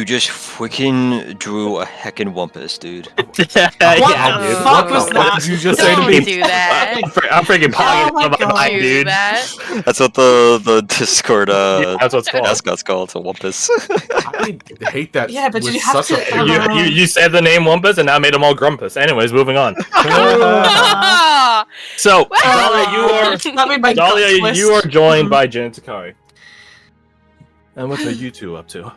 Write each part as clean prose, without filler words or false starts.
just freaking drew a heckin' Wumpus, dude. What the fuck was What that? did you just say to Don't me? do that. I'm freaking Oh my pogging God. my mind, Do dude. that. That's what the Discord Yeah, that's what's called. mascot's called. It's a Wumpus. I hate that. Yeah, but with you have such to- a You said the name Wumpus and now made them all Grumpus. Anyways, moving on. So, That made my gut Dahlia, twist. you are joined by Jen and Takari. And what are you two up to?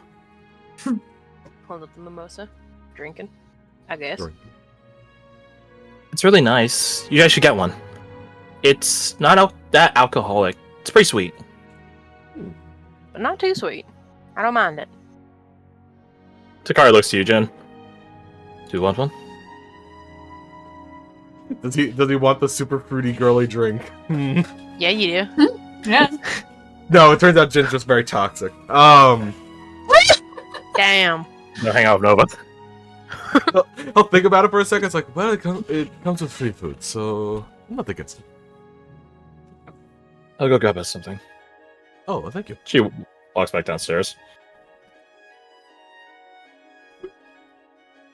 Hold up the mimosa. Drinking, I guess. It's really nice. You guys should get one. It's not that alcoholic. It's pretty sweet. But not too sweet. I don't mind it. Takari looks to you, Jen. Do you want one? Does he want the super fruity girly drink? Yeah, you do. Yeah. No, it turns out Jin's just very toxic. Damn. No, hang out with Nova. I'll think about it for a second. It's like, well, it comes with free food, so I'm not against it. I'll go grab us something. Oh, well, thank you. She walks back downstairs.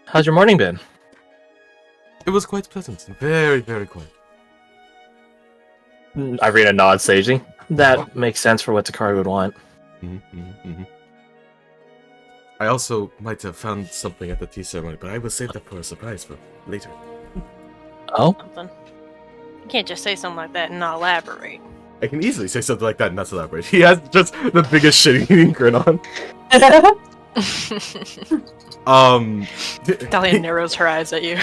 How's your morning been? It was quite pleasant. Very, very quiet. Irina nods sagely. That makes sense for what Takari would want. I also might have found something at the tea ceremony, but I will save that for a surprise for later. Oh? Something. You can't just say something like that and not elaborate. I can easily say something like that and not elaborate. He has just the biggest shit-eating grin on. Dahlia narrows her eyes at you.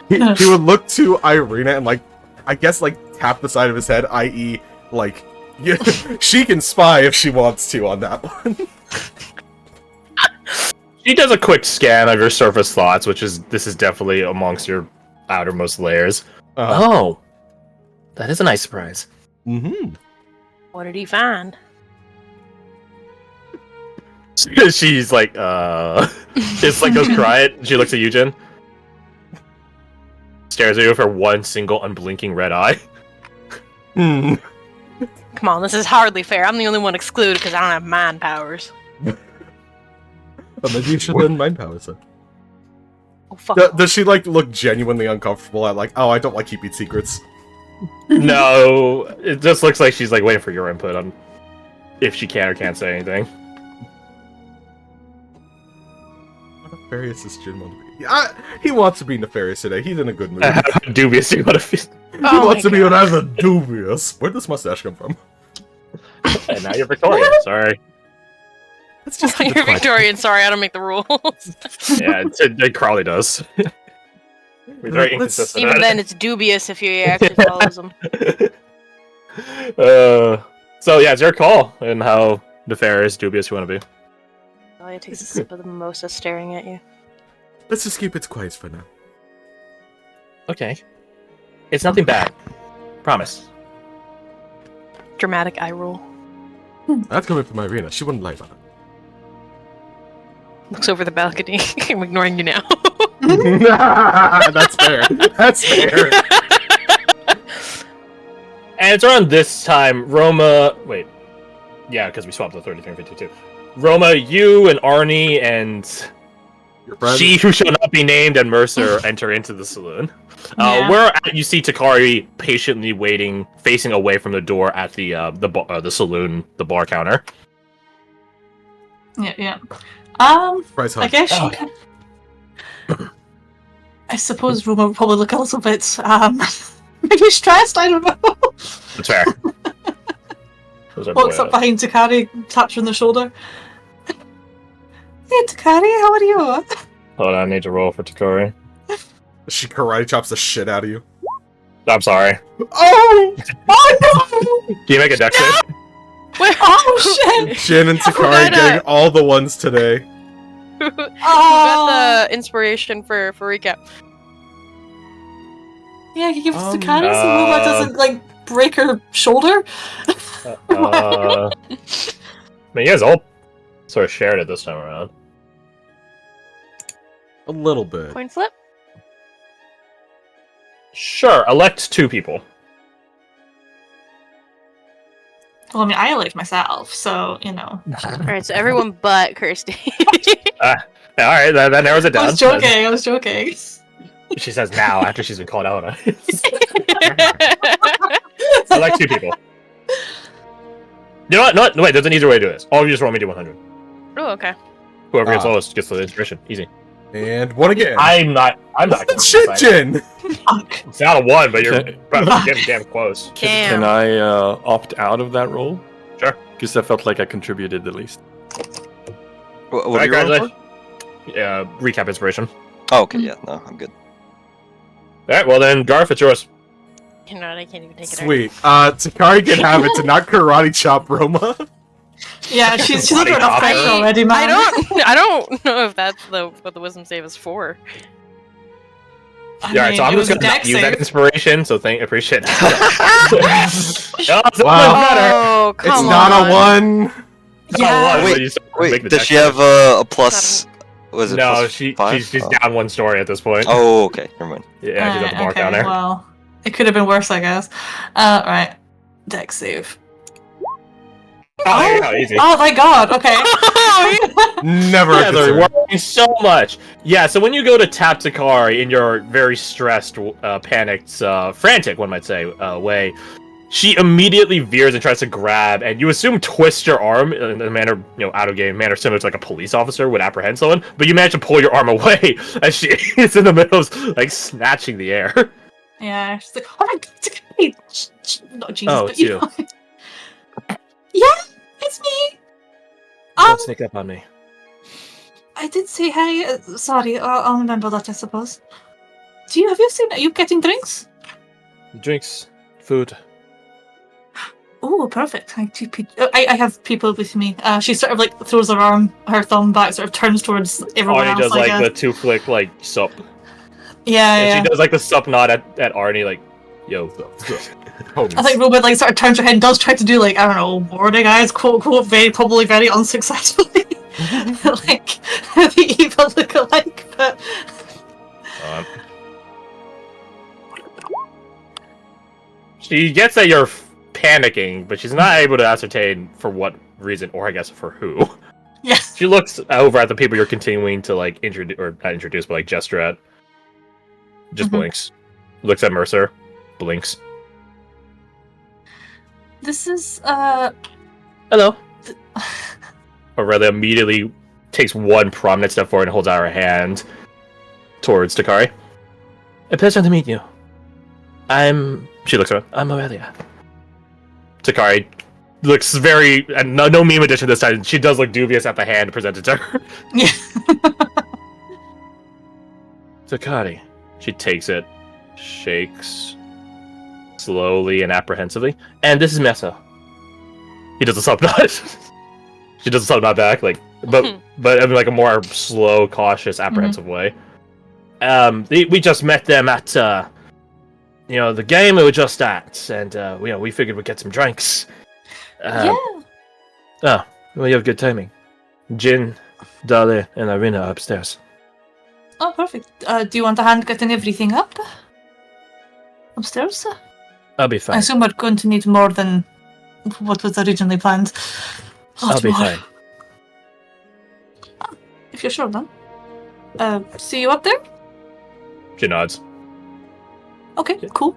he would look to Irina and, like, I guess, like, tap the side of his head, i.e., like, yeah, she can spy if she wants to on that one. She does a quick scan of your surface thoughts, this is definitely amongst your outermost layers. Oh, that is a nice surprise. Mm-hmm. What did he find? She's like, just like goes quiet. She looks at you, Jen. Stares at you with her one single unblinking red eye. Come on, this is hardly fair. I'm the only one excluded because I don't have mind powers. Well, maybe you should learn mind powers then. Oh, fuck. Does she, like, look genuinely uncomfortable at, like, oh, I don't like keeping secrets? No, it just looks like she's like waiting for your input on if she can or can't say anything. How nefarious is Jin want to be? He wants to be nefarious today. He's in a good mood. Dubious, you want to feel. He wants to be rather dubious. Where'd this mustache come from? And now you're Victorian. Sorry. That's just You're Victorian. Sorry, I don't make the rules. Yeah, it Crowley does. We're very inconsistent. Even then, it's dubious if he actually follows them. So yeah, it's your call and how nefarious, dubious you want to be. Dahlia takes a sip of the mimosa, staring at you. Let's just keep it quiet for now. Okay. It's nothing bad. Promise. Dramatic eye roll. That's coming from Irina. She wouldn't lie about it. Looks over the balcony. I'm ignoring you now. That's fair. That's fair. And it's around this time, Roma... Wait. Yeah, because we swapped the 33 and 52. Roma, you and Arnie and... Your friend? She who shall not be named and Mercer enter into the saloon. Yeah. Where you see Takari patiently waiting, facing away from the door at the saloon, the bar counter. Yeah. Price I hug. guess she can... I suppose Roma would probably look a little bit, maybe stressed, I don't know. That's fair. Walks up behind Takari, taps her on the shoulder. Hey Takari, how are you? Hold on, I need to roll for Takari. She karate chops the shit out of you. I'm sorry. Oh! Oh Do you make a dex save? no! Oh shit! Jin and Takari getting all the ones today. Who got the inspiration for recap? Yeah, you give it to Takari so Roma doesn't, like, break her shoulder. I mean, you guys all sort of shared it this time around. A little bit. Coin flip? Sure, elect 2 people. Well, I mean, I elect myself, so, you know. Alright, so everyone but Kirsty. Alright, that narrows it down. I was joking. She says now, after she's been called out on it. I like 2 people. You know what? No, wait, there's an easier way to do this. All of you just roll me D100. Oh, okay. Whoever gets lowest gets the inspiration. Easy. And 1 again. I'm not Shit, Jin! Fuck. It's not a 1, but you're Okay. getting damn close. Can I opt out of that roll? Sure. Because I felt like I contributed the least. What are Alright, you rolling guys, recap inspiration. for? Oh, okay, yeah, no, I'm good. Alright, well then, Garth, it's yours. You know what? I can't even take it. Sweet. Takari can have it to not karate chop Roma. Yeah, she's Body under enough chopper. pressure already, man. I don't know if that's what the wisdom save is for. Yeah, so I'm it just was a gonna not dex use that save. inspiration, so appreciate it. Oh, come It's on. not a 1. Yeah. Wait, does she have a plus? Was it No, plus she's 5? down 1 story at this point. Oh, okay, never mind. Yeah, she's at the mark okay, down there. Well, it could have been worse, I guess. Right. Dex save. Oh, there you go, easy. Oh my god, okay. Never Yeah, a they're concern. working so much. Yeah, so when you go to tap Takari in your very stressed, panicked, frantic, one might say, way, she immediately veers and tries to grab, and you assume twist your arm in a manner, out of game manner similar to like a police officer would apprehend someone, but you manage to pull your arm away as she is in the middle of like snatching the air. Yeah, she's like, oh my god, it's okay. Not Jesus, Oh, but it's you you. know. Yeah, it's me. Don't sneak up on me. I did say hi. Sorry, I'll remember that, I suppose. Have you seen? Are you getting drinks? Drinks, food. Oh, perfect. I have people with me. She sort of like throws her thumb back, sort of turns towards everyone Arnie else. does like guess. the 2-flick like sup. Yeah, And yeah. she does like the sup nod at Arnie like, yo. I think Robert like sort of turns her head and does try to do like, I don't know, warning eyes, quote unquote, probably very unsuccessfully. Like the evil look-alike, but She gets that you're panicking, but she's not able to ascertain for what reason, or I guess for who. yeah. She looks over at the people you're continuing to like introduce, or not introduce, but like gesture at. Just Mhm. blinks. Looks at Mercer. Blinks. This is Hello. Aurelia immediately takes one prominent step forward and holds out her hand towards Takari. A pleasure to meet you. She looks around. I'm Aurelia. Takari looks very... And no meme edition this time. She does look dubious at the hand presented to her. Yeah. Takari. She takes it, shakes slowly and apprehensively. And this is Mesa. He does a sub nod. She does a sub nod back, like, but in like a more slow, cautious, apprehensive way. We just met them at the game we were just at, and we figured we'd get some drinks. Yeah. Oh, well, you have good timing. Jin, Dale, and Irina are upstairs. Oh, perfect. Do you want a hand getting everything up? Upstairs? I'll be I fine. assume we're going to need more than what was originally planned. I'll be more. fine. If you're sure, then. See you up there? She nods. Okay, cool.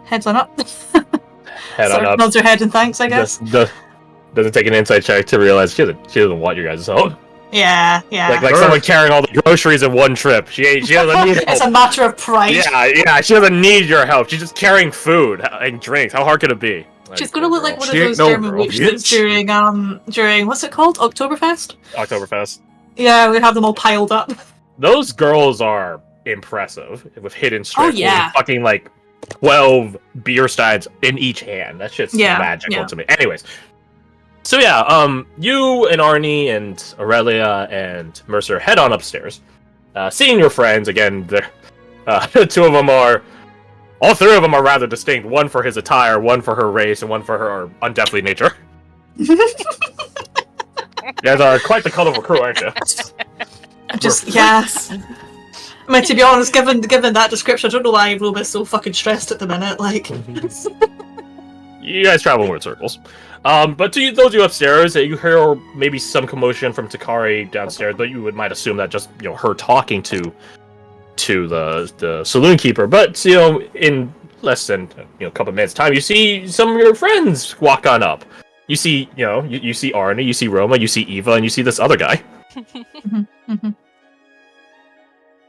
Heads on up. Head Sort on of up. nods her head and thanks, I guess. Doesn't take an insight check to realize she doesn't want your guys' help. Yeah, yeah. Like someone carrying all the groceries in one trip. She doesn't need It's a help. matter of pride. Yeah, she doesn't need your help. She's just carrying food and drinks. How hard could it be? She's gonna look like one of She ain't those no German girl, witches bitch. during what's it called? Oktoberfest? Oktoberfest. Yeah, we have them all piled up. Those girls are impressive with hidden strength. yeah. With fucking like 12 beer steins in each hand. That shit's Yeah, magical yeah. to me. Anyways. So yeah, you and Arnie and Aurelia and Mercer head on upstairs. Seeing your friends, again, two of them all 3 of them are rather distinct. One for his attire, one for her race, and one for her undeathly nature. You guys are quite the colorful crew, aren't you? Yeah. I mean, to be honest, given that description, I don't know why Roba's so fucking stressed at the minute. Like, You guys travel in weird circles. But to those of you upstairs, you hear maybe some commotion from Takari downstairs, but you might assume that just her talking to the saloon keeper. But in less than a couple of minutes time, you see some of your friends walk on up. You see you see Arnie, you see Roma, you see Eva, and you see this other guy.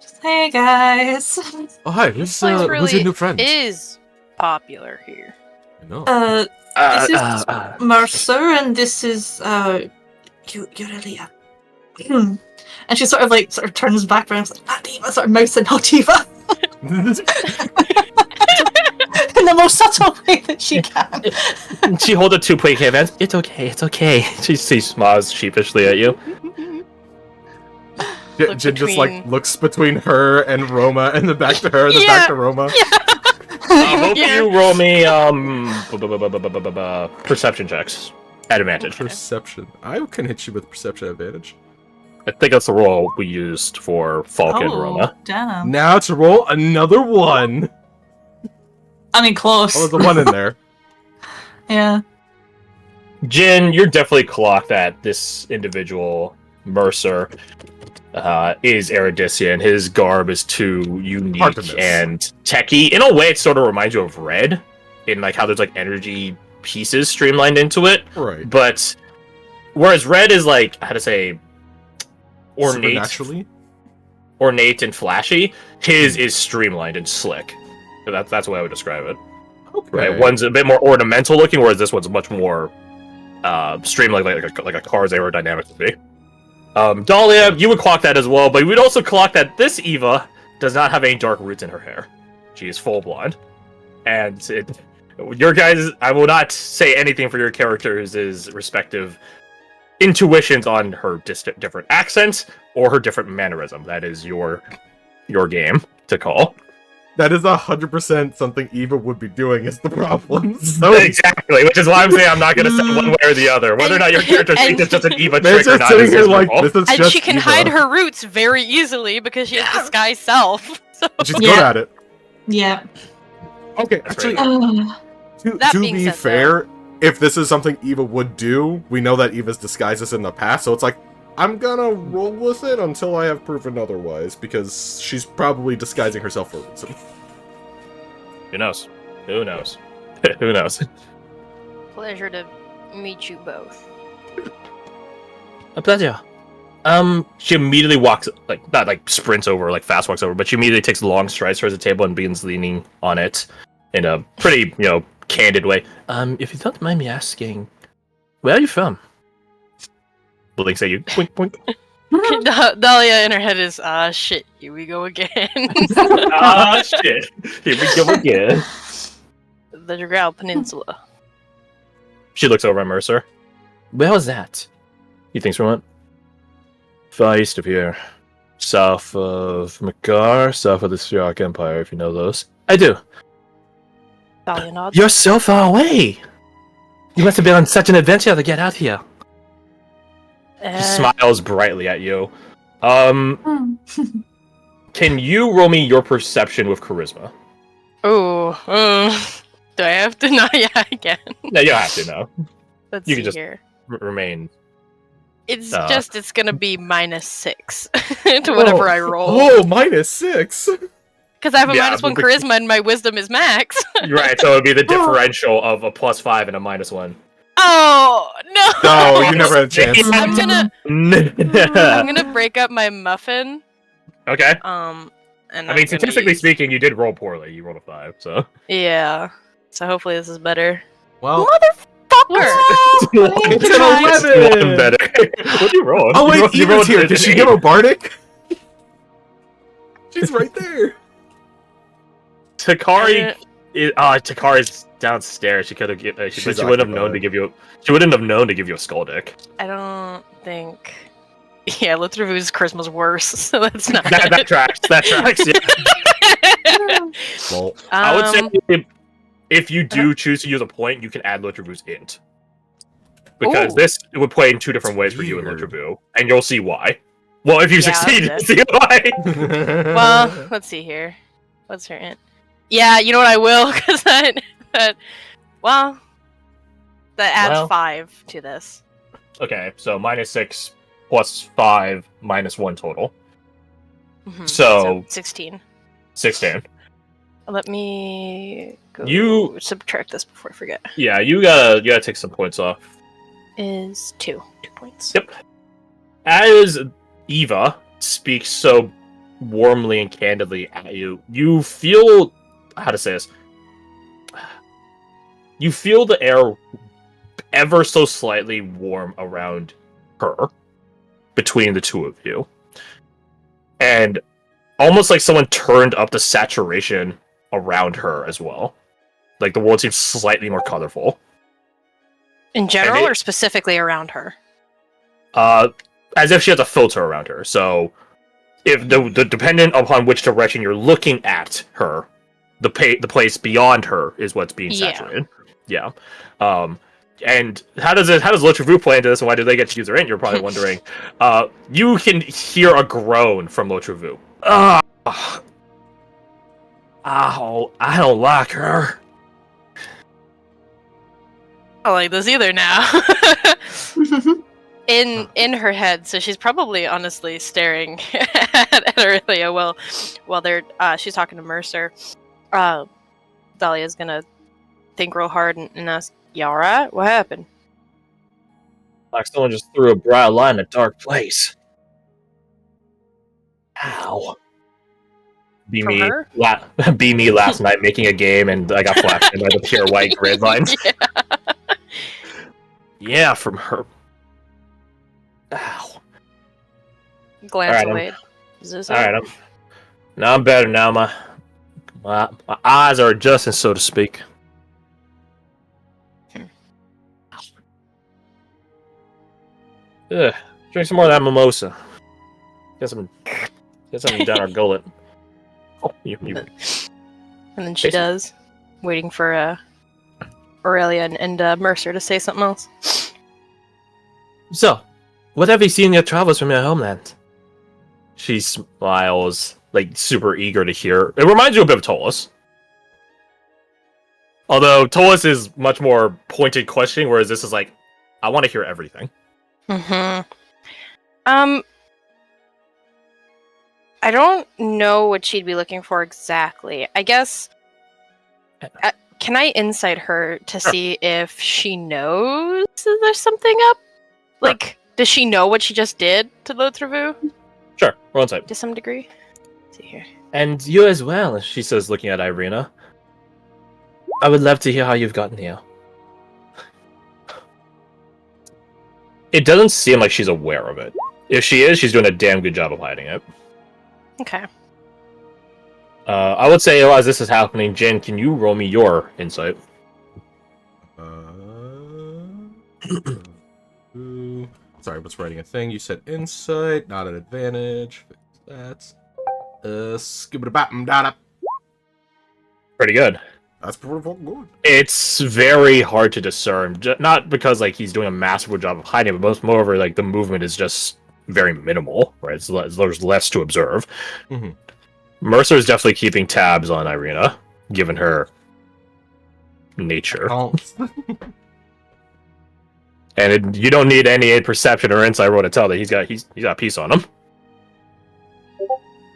Just, hey guys. Oh, hi, This place who's really your new friend? is popular here. I know. This is Mercer, and this is Aurelia. And she sort of turns back around and says, "Not Eva," sort of mouths and not Eva. In the most subtle way that she can. She holds a 2-point hands. It's okay, it's okay. She smiles sheepishly at you. Jin just looks between her and Roma, and then back to her, and then back to Roma. Both of you roll me perception checks at advantage. Perception. I can hit you with perception advantage. I think that's the roll we used for Falcon and Roma. Damn. Now to roll another one. I mean, close. Oh, there's a one in there. Yeah. Jin, you're definitely clocked that this individual, Mercer, is Erudition. His garb is too unique and techy. In a way, it sort of reminds you of Red, in how there's energy pieces streamlined into it. Right. But whereas Red is how to say, ornate and flashy, his is streamlined and slick. So that's the way I would describe it. Okay. Right. One's a bit more ornamental looking, whereas this one's much more streamlined, like a car's aerodynamics would be. Dahlia, you would clock that as well, but you would also clock that this Eva does not have any dark roots in her hair. She is full blonde. And your guys, I will not say anything for your characters' respective intuitions on her different accents or her different mannerism. That is your game to call. That is 100% something Eva would be doing is the problem. So exactly, which is why I'm saying I'm not going to say one way or the other. Whether or not your character thinks it's just an Eva trick or not is here this is and she can hide her roots very easily because she has disguised self. So. She's good at it. Yeah. Okay, actually, to be fair, if this is something Eva would do, we know that Eva's disguised this in the past, so it's I'm gonna roll with it until I have proven otherwise, because she's probably disguising herself for a reason. Who knows? Who knows? Who knows? Pleasure to meet you both. A pleasure. She immediately walks, not sprints over, fast walks over, but she immediately takes long strides towards the table and begins leaning on it in a pretty, candid way. If you don't mind me asking, where are you from? Blinks at you. Boink, boink. Dahlia in her head is, shit, here we go again. Shit, here we go again. The Dragao Peninsula. She looks over at Mercer. Where was that? You think so? What? Far east of here. South of Makar, south of the Syriac Empire, if you know those. I do. Dahlia nods. You're so far away! You must have been on such an adventure to get out here. She smiles brightly at you. Can you roll me your perception with charisma? Oh, do I have to? No, yeah, I can. No, you have to know. Let's you see can just here. Remain. It's gonna be -6 to whatever I roll. Oh, -6? Because I have a -1 charisma and my wisdom is max. Right, so it would be the differential of a +5 and a -1. Oh no! No, you never had a chance. I'm gonna break up my muffin. Okay. And I mean, statistically speaking, you did roll poorly. You rolled a 5, so. Yeah. So hopefully this is better. Well, Motherfucker! It's an 11. Better. What do you roll? Oh wait, Eva's here. Did she give a bardic? She's right there. Takari. Takari's downstairs. She could have given. She wouldn't have known to give you. She wouldn't have known to give you a skull dick. I don't think. Yeah, Luthravu's charisma's worse, so that's not. That tracks. That tracks. Yeah. Well, I would say if you do choose to use a point, you can add Luthravu's int, because this would play in 2 different ways for you and Luthravu, and you'll see why. Well, if you succeed, you'll see why. Well, let's see here. What's her int? Yeah, you know what, I will, because well, That adds 5 to this. Okay, so -6 plus 5 minus 1 total. Mm-hmm. So 16. 16. Let me go subtract this before I forget. Yeah, you gotta take some points off. Is 2 points. Yep. As Eva speaks so warmly and candidly at you, you feel, how to say this, you feel the air ever so slightly warm around her, between the two of you. And almost like someone turned up the saturation around her as well. Like the world seems slightly more colorful. In general, or specifically around her? As if she has a filter around her. So, if the dependent upon which direction you're looking at her, the place beyond her is what's being saturated. Yeah. And how does Lotravu play into this, and why do they get to use her in? You're probably wondering. You can hear a groan from Lotravu. Oh, I don't like her. I don't like this either now. in her head, so she's probably honestly staring at Aurelia while she's talking to Mercer. Dahlia's gonna think real hard and ask, "You all right? What happened?" Like someone just threw a bright light in a dark place. Ow. Be me last night making a game and I got flashed by the pure white grid lines. Yeah, from her. Ow. Glance away. Alright, I'm better now. My eyes are adjusting, so to speak. Ugh, drink some more of that mimosa. Get something down our gullet. Oh, you. And then she does, waiting for Aurelia and Mercer to say something else. So, what have you seen in your travels from your homeland? She smiles, like super eager to hear. It reminds you a bit of Tolis. Although Tolis is much more pointed questioning, whereas this is like, I want to hear everything. Mm-hmm. I don't know what she'd be looking for exactly. I guess, can I insight her to see if she knows there's something up? Like, does she know what she just did to Lotravu? Sure, we're on site. To some degree. Let's see here. And you as well, she says, looking at Irina. I would love to hear how you've gotten here. It doesn't seem like she's aware of it. If she is, she's doing a damn good job of hiding it. Okay. I would say, as this is happening, Jen, can you roll me your insight? Sorry, what's writing a thing? You said insight, not an advantage. That's pretty good. That's pretty good. It's very hard to discern, not because like he's doing a masterful job of hiding it, but moreover, like the movement is just very minimal, right? There's less to observe. Mm-hmm. Mercer is definitely keeping tabs on Irina, given her nature. And you don't need any perception or insight roll to tell that he's got a piece on him.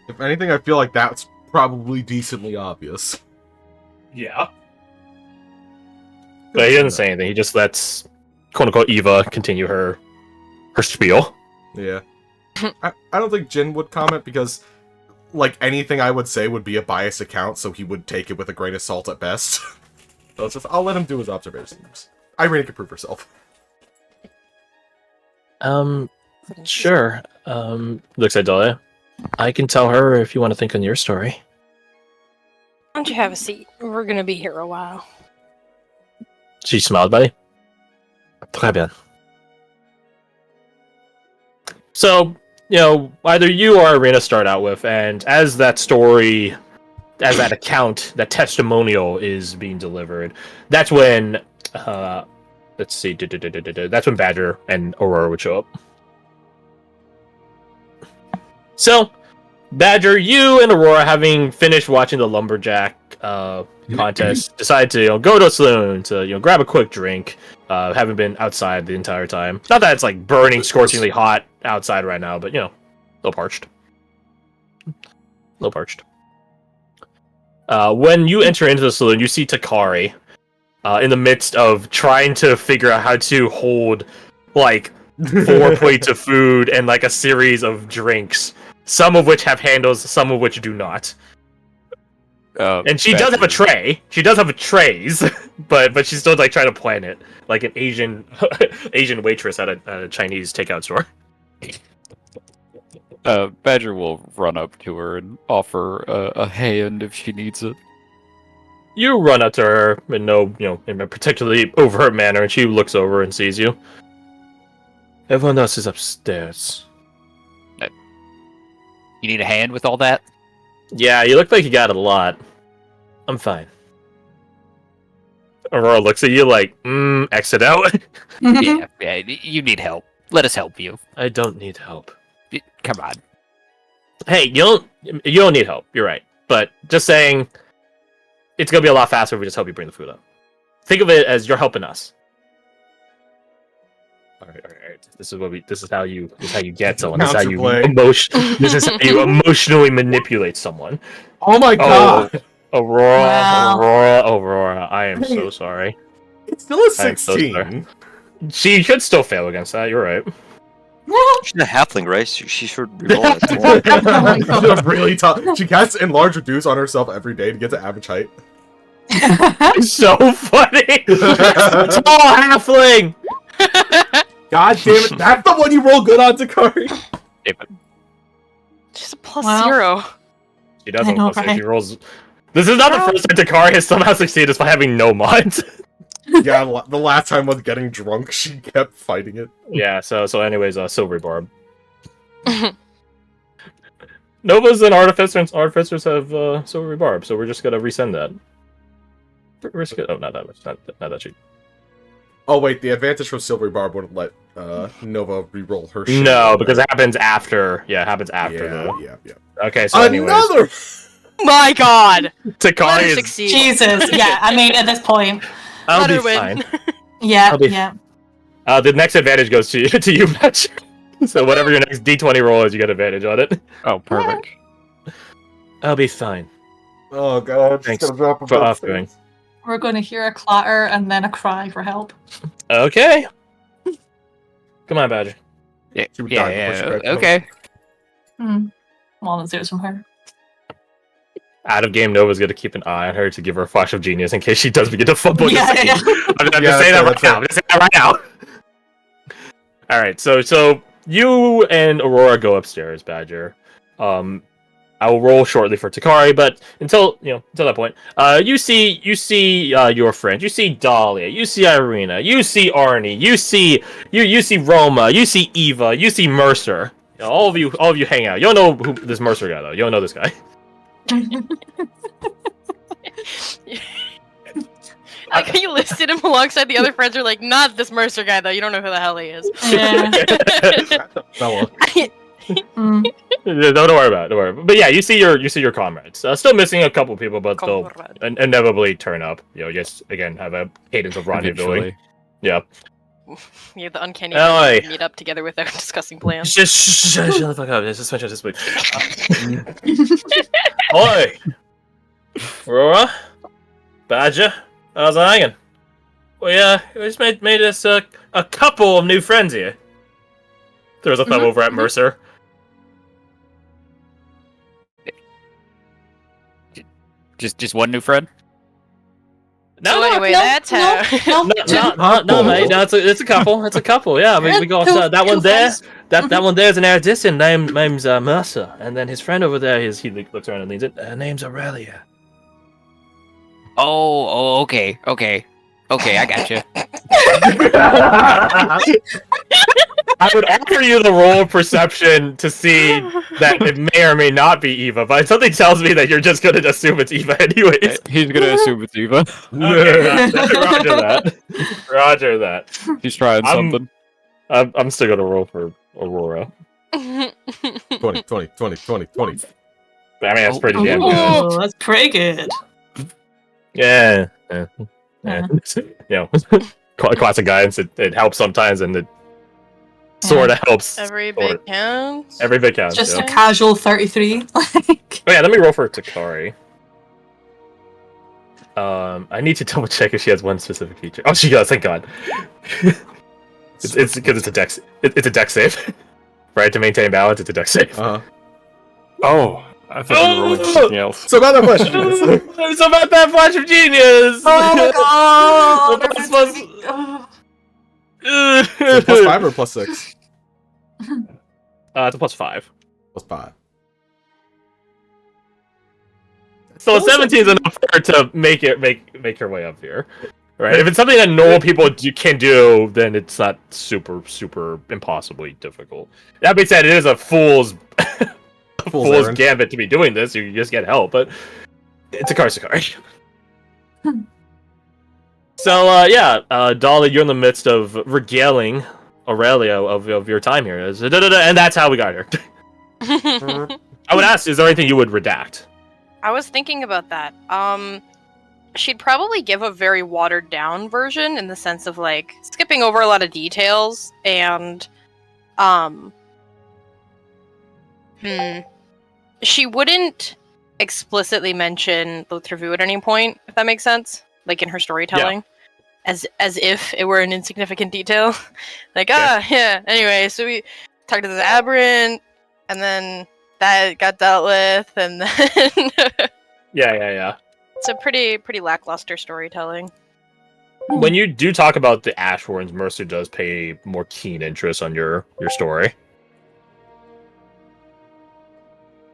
If anything, I feel like that's probably decently obvious. Yeah. But he doesn't say anything. He just lets quote-unquote Eva continue her spiel. Yeah. I don't think Jin would comment because, like, anything I would say would be a biased account, so he would take it with a grain of salt at best. So it's just, I'll let him do his observations. Irina can prove herself. Sure. Looks at Dahlia. I can tell her if you want to think on your story. Why don't you have a seat? We're gonna be here a while. She smiled, buddy. Très bien. So, either you or Irina start out with, and as that story, as that account, that testimonial is being delivered, that's when, let's see, that's when Badger and Aurora would show up. So, Badger, you and Aurora, having finished watching the Lumberjack contest, decide to go to a saloon to grab a quick drink Haven't been outside the entire time. Not that it's like burning, scorchingly hot outside right now, but you know, a little parched. A little parched. When you enter into the saloon, you see Takari in the midst of trying to figure out how to hold like 4 plates of food and like a series of drinks, some of which have handles, some of which do not. And she does have a tray. She does have a trays, but she's still like trying to plan it like an Asian waitress at a Chinese takeout store. Badger will run up to her and offer a hand if she needs it. You run up to her in no, in a particularly overt manner, and she looks over and sees you. Everyone else is upstairs. You need a hand with all that? Yeah, you look like you got it a lot. I'm fine. Aurora looks at you like, exit out. Yeah, you need help. Let us help you. I don't need help. Come on. Hey, you don't need help. You're right. But just saying, it's gonna be a lot faster if we just help you bring the food up. Think of it as you're helping us. All right. This is how you get someone. This is how you This is how you emotionally manipulate someone. Oh my god! Aurora, Wow. Aurora, I am so sorry. It's still a I am so 16. sorry. She should still fail against that. You're right. She's a halfling, right? She should reroll it. She's really tough. She casts enlarge reduce on herself every day to get to average height. So funny. Tall halfling. God damn it! That's the one you roll good on, Takari. Just a plus Wow. 0. She does I have know, a plus. right? She rolls. This is not the first time Takari has somehow succeeded despite having no mods. Yeah, the last time was getting drunk. She kept fighting it. Yeah. So anyways, Silvery Barb. Nova's an artificer, and artificers have Silvery Barb, so we're just gonna resend that. Oh, not that much. Not that cheap. Oh wait, the advantage from Silvery Barb wouldn't let Nova re-roll her shit. No, because it happens after. Yeah, it happens after. though. Yeah. Okay, so anyways, Another. My god! Takari Let her is. succeed. Jesus, yeah, I mean, at this point. I'll Let be her win. fine. Yeah, I'll be- yeah. The next advantage goes to you, Patch. So whatever your next D20 roll is, you get advantage on it. Oh, perfect. I'll be fine. Oh god, Thanks just gonna drop a for both offering. things. We're going to hear a clatter and then a cry for help. Okay. Come on, Badger. Yeah, She would die before she grabbed the okay. Well, let's do it from her. Out of game, Nova's gonna keep an eye on her to give her a flash of genius in case she does begin to fumble. Yeah. I'm Yeah, just saying that right that's now. I'm just saying that right now. All right, so you and Aurora go upstairs, Badger. I will roll shortly for Takari, but until that point, you see your friends. You see Dahlia. You see Irina. You see Arnie. You see Roma. You see Eva. You see Mercer. All of you hang out. You don't know who this Mercer guy though. You don't know this guy. Like how you listed him alongside the other friends are like, not this Mercer guy though. You don't know who the hell he is. Yeah. Fella. Mm. Don't worry about it. Don't worry. But yeah, you see your comrades. Still missing a couple people, but they'll Comrade. inevitably turn up. Just again have a cadence of rendezvous. Eventually. Yeah. You have the uncanny Oh, ability to aye. meet up together without discussing plans. Just shut the fuck up. Just finish this week. Oi, Aurora, Badger, how's it hanging? We just made us a couple of new friends here. Throws a thumb over at Mercer. Just one new friend? So anyway, that's how. No, mate. No, it's a couple. It's a couple. Yeah, we got that one there. That one there is an Erudition. Name's Mercer, and then his friend over there. He looks around and leans in. Name's Aurelia. Oh, okay, I got you. I would offer you the roll of perception to see that it may or may not be Eva, but something tells me that you're just gonna assume it's Eva anyways. He's gonna assume it's Eva. Okay, Roger that. He's trying something. I'm still gonna roll for Aurora. 20. I mean, that's pretty damn good. Oh, that's pretty good. Yeah. classic guidance. It helps sometimes, and it sort of helps. Every bit counts. Every bit counts. Just yeah. a casual 33. Like, Oh yeah, let me roll for Takari. I need to double check if she has one specific feature. Oh, she does. Thank God. it's because it's a dex. It's a dex save, right? To maintain balance, it's a dex save. Oh, I thought you were rolling for something else. So about that question. It's about that flash of genius. oh my god! So plus 5 or plus 6? It's a +5. Plus 5. So 17 is enough for her to make her way up here, right? If it's something that normal people can do, then it's not super impossibly difficult. That being said, it is a fool's gambit to be doing this. You just get help, but it's a Karsakari. So yeah, Dolly, you're in the midst of regaling Aurelia of your time here, and that's how we got here. I would ask, is there anything you would redact? I was thinking about that. She'd probably give a very watered down version in the sense of like skipping over a lot of details and she wouldn't explicitly mention Lothravu at any point, if that makes sense. Like in her storytelling. Yeah. As if it were an insignificant detail. Like, anyway, so we talked to this aberrant, and then that got dealt with, and then yeah. It's a pretty lackluster storytelling. When you do talk about the Ashwarns, Mercer does pay more keen interest on your story.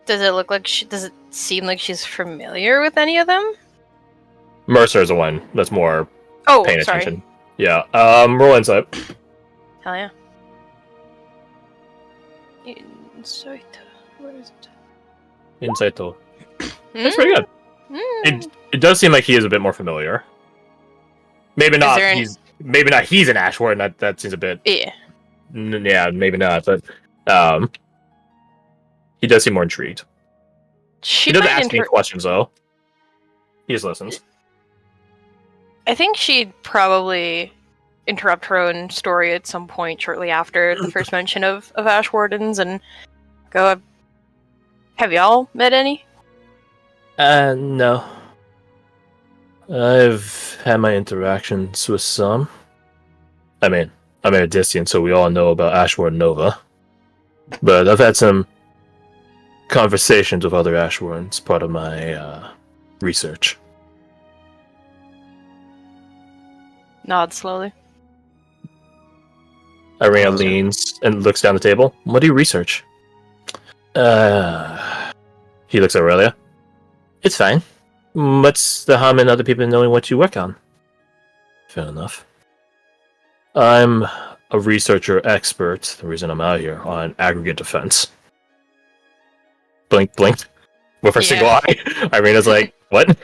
Does it seem like she's familiar with any of them? Mercer is the one that's more paying attention. Yeah. Roll insight. Hell yeah. Insight. What is it? Insight though. That's pretty good. It does seem like he is a bit more familiar. Maybe not. Maybe not. He's an Ashward. That seems a bit. Yeah. Yeah, maybe not. But he does seem more intrigued. He doesn't ask any questions though. He just listens. I think she'd probably interrupt her own story at some point shortly after the first mention of Ash Wardens and go, have y'all met any? No. I've had my interactions with some. I mean, I'm Erudition, so we all know about Ashward Nova. But I've had some conversations with other Ashwards, part of my research. Nod slowly. Irina leans and looks down the table. What do you research? He looks at Aurelia. It's fine. What's the harm in other people knowing what you work on? Fair enough. I'm a researcher expert, the reason I'm out here, on aggregate defense. Blink, blink. With her single eye. Irina's like, what?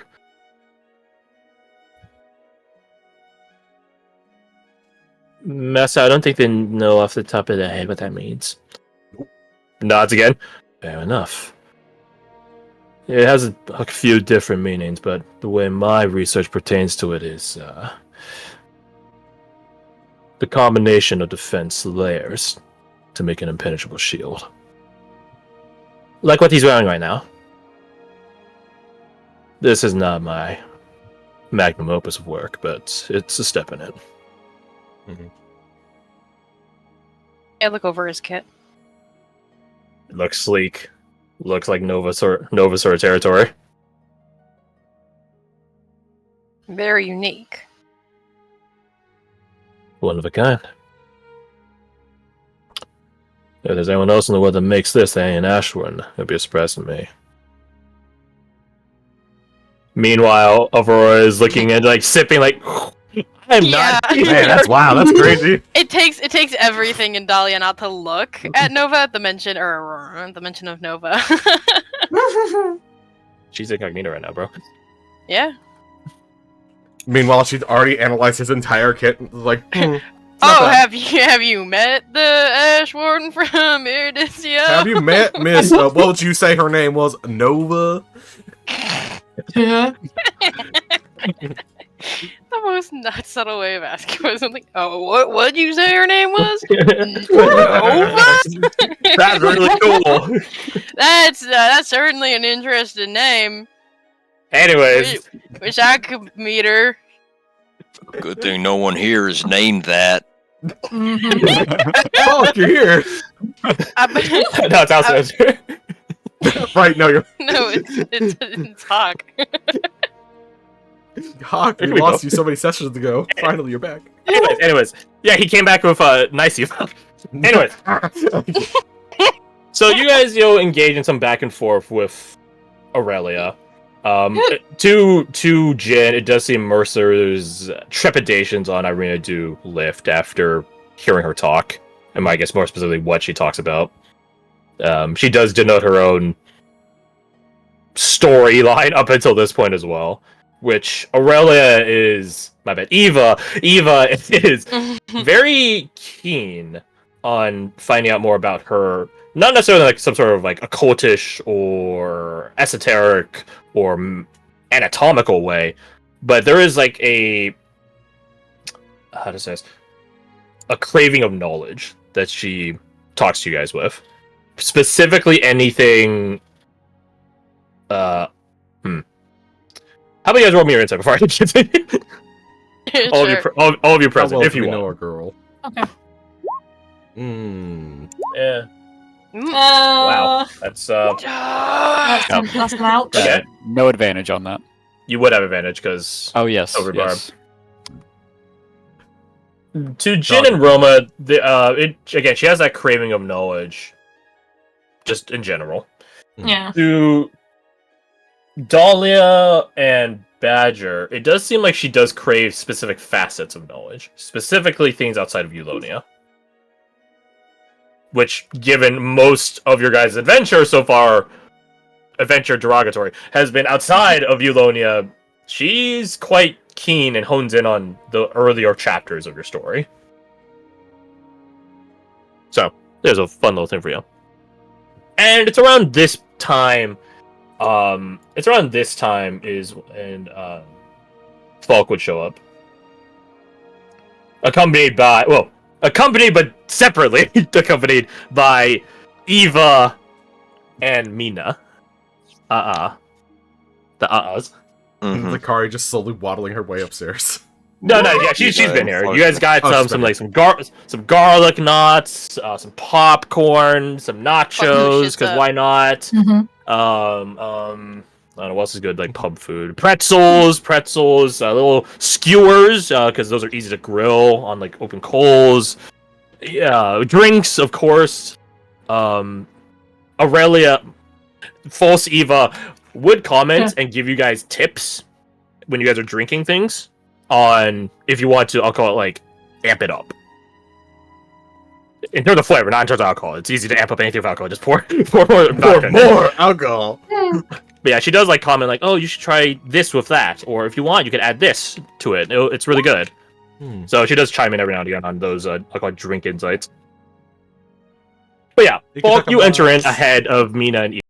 Massa, I don't think they know off the top of their head what that means. Nods again. Fair enough. It has a few different meanings, but the way my research pertains to it is the combination of defense layers to make an impenetrable shield. Like what he's wearing right now. This is not my magnum opus of work, but it's a step in it. Mm-hmm. I look over his kit. It looks sleek. Looks like Novasaur territory. Very unique. One of a kind. If there's anyone else in the world that makes this, they ain't Ashwin. It'd be a surprise to me. Meanwhile, Aurora is looking and like sipping like I'm not. Man, that's wow, that's crazy. It takes everything in Dahlia not to look at Nova at the mention of Nova. She's incognito right now, bro. Yeah. Meanwhile, she's already analyzed his entire kit. Like, have you met the Ash Warden from Erudicia? Have you met Miss? What would you say her name was? Nova. Yeah. The most not subtle way of asking was like, "Oh, what'd you say her name was?" That's really cool. That's certainly an interesting name. Anyways, Wish I could meet her. Good thing no one here is named that. Oh, you're here. no, it's outside. Right, no, you're No, it's Hawk. Hawk. We Here we lost go. you so many sessions ago. Finally, you're back. Anyways, yeah, he came back with a nice Eva. Anyways, so you guys, engage in some back and forth with Aurelia. To Jin, it does seem Mercer's trepidations on Irina do lift after hearing her talk, and I guess more specifically what she talks about. She does denote her own storyline up until this point as well, which Aurelia is, my bad, Eva is very keen on finding out more about her, not necessarily like some sort of like occultish or esoteric or anatomical way, but there is like a, how to say this, a craving of knowledge that she talks to you guys with. Specifically anything, how about you guys roll me your insight before I continue? all of you present, How well if do you we want. know a girl. Okay. Yeah. Mm. Wow. That's That's an out. Okay. No advantage on that. You would have advantage because Oh yes. Silver yes. to Jin and Roma, again, she has that craving of knowledge, just in general. Yeah. To Dahlia and Badger, it does seem like she does crave specific facets of knowledge, specifically things outside of Eulonia. Which, given most of your guys' adventure so far, adventure derogatory, has been outside of Eulonia, she's quite keen and hones in on the earlier chapters of your story. So, there's a fun little thing for you. And it's around this time, is when Falk would show up. Accompanied but separately accompanied by Eva and Mina. The uh-uhs. Mhm. Zakari just slowly waddling her way upstairs. No, yeah, she's been here. You guys got Oh, some garlic knots, some popcorn, some nachos, because why not? Mm-hmm. I don't know what else is good, like pub food. Pretzels, little skewers, because those are easy to grill on like open coals. Yeah, drinks, of course. Aurelia, false Eva would comment and give you guys tips when you guys are drinking things on if you want to, I'll call it like amp it up. In terms of flavor, not in terms of alcohol. It's easy to amp up anything with alcohol. Just pour More alcohol. But yeah, she does like comment like, "Oh, you should try this with that," or if you want, you could add this to it. It's really good. So she does chime in every now and again on those I'll call it drink insights. But yeah, Falk, you enter in ahead of Mina and Eva.